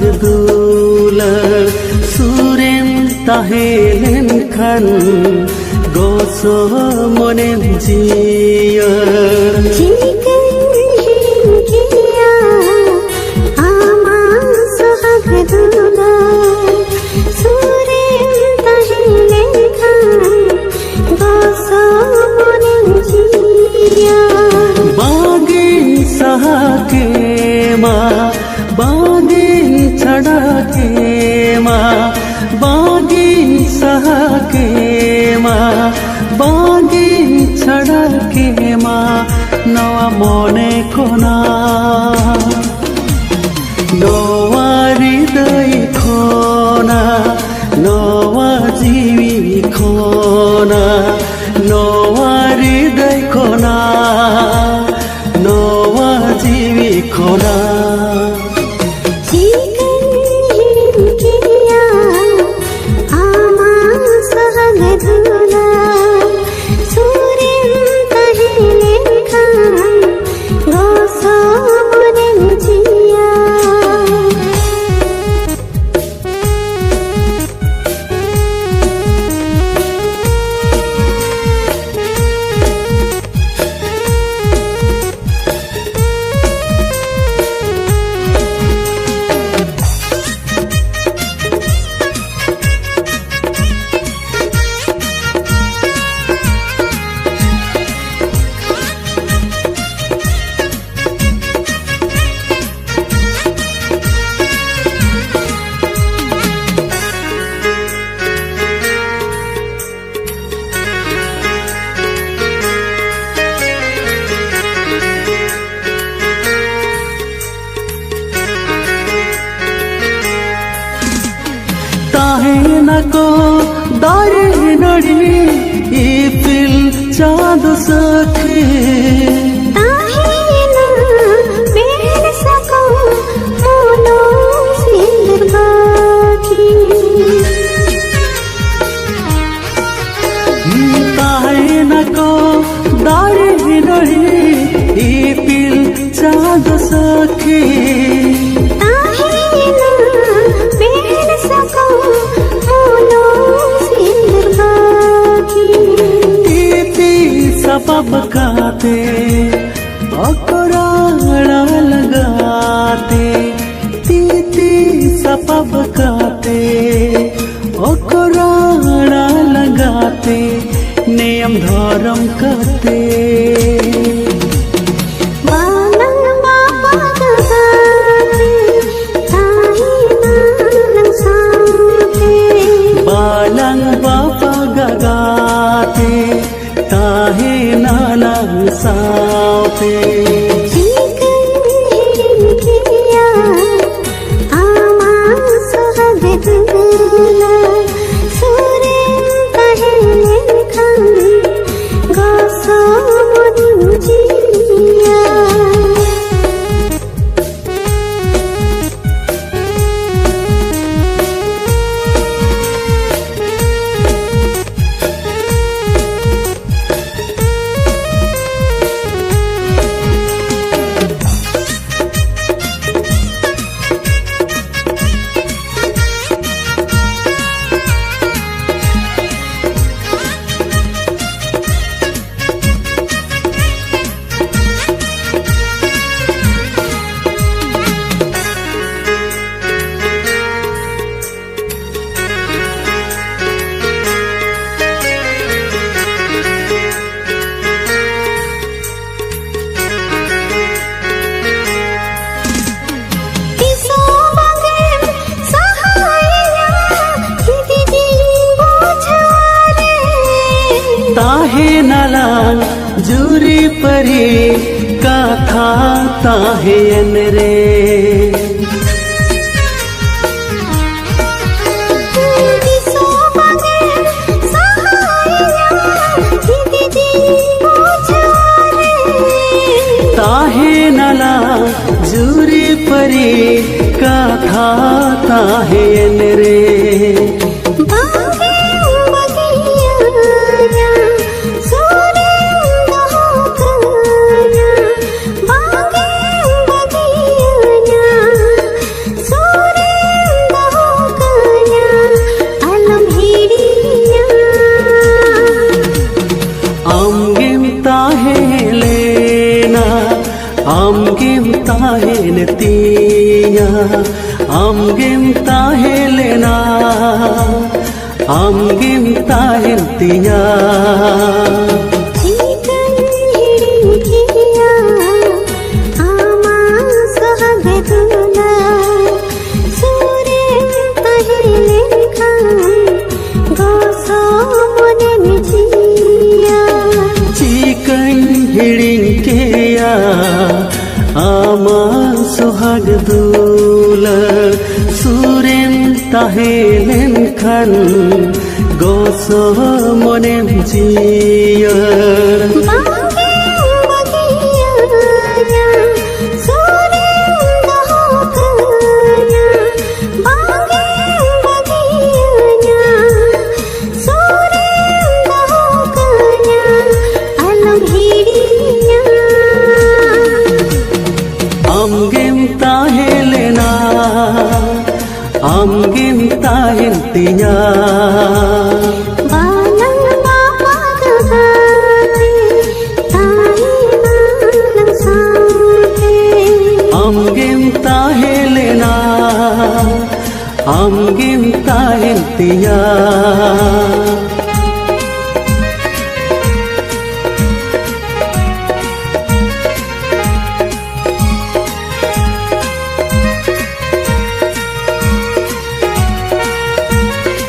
dular surem tahelen khan goso monen jiya बागिन छड़ा के माँ बागिन सहा के माँ बागिन छड़ा के माँ नवा मोने खोना नवा हृदय खोना नवा जीवी खोना नवा हृदय खोना नवा जीवी खोना को दारे नड़ी इपिल चाँद सखे दारे नड़ी इपिल चाँद सखे सबब गाते अकराड़ा लगाते तीती सबब गाते अकराड़ा लगाते नियम धर्म करते बालंग बापा गगाते ताहे नाना साथे ताहे नाला जूरी परी कथा ताहे अनरे ताहे नाला जूरी परी कथा ताहे अनरे Sorry. Amgem tahen tiya, amgem tahelena, amgem tahen tiya. Ama sohag dula suren tahelen khan goso monem jiya Amgem tahen tiya Balang mapagagati tayo ng sante Amgem tahelena Amgem tahen tiya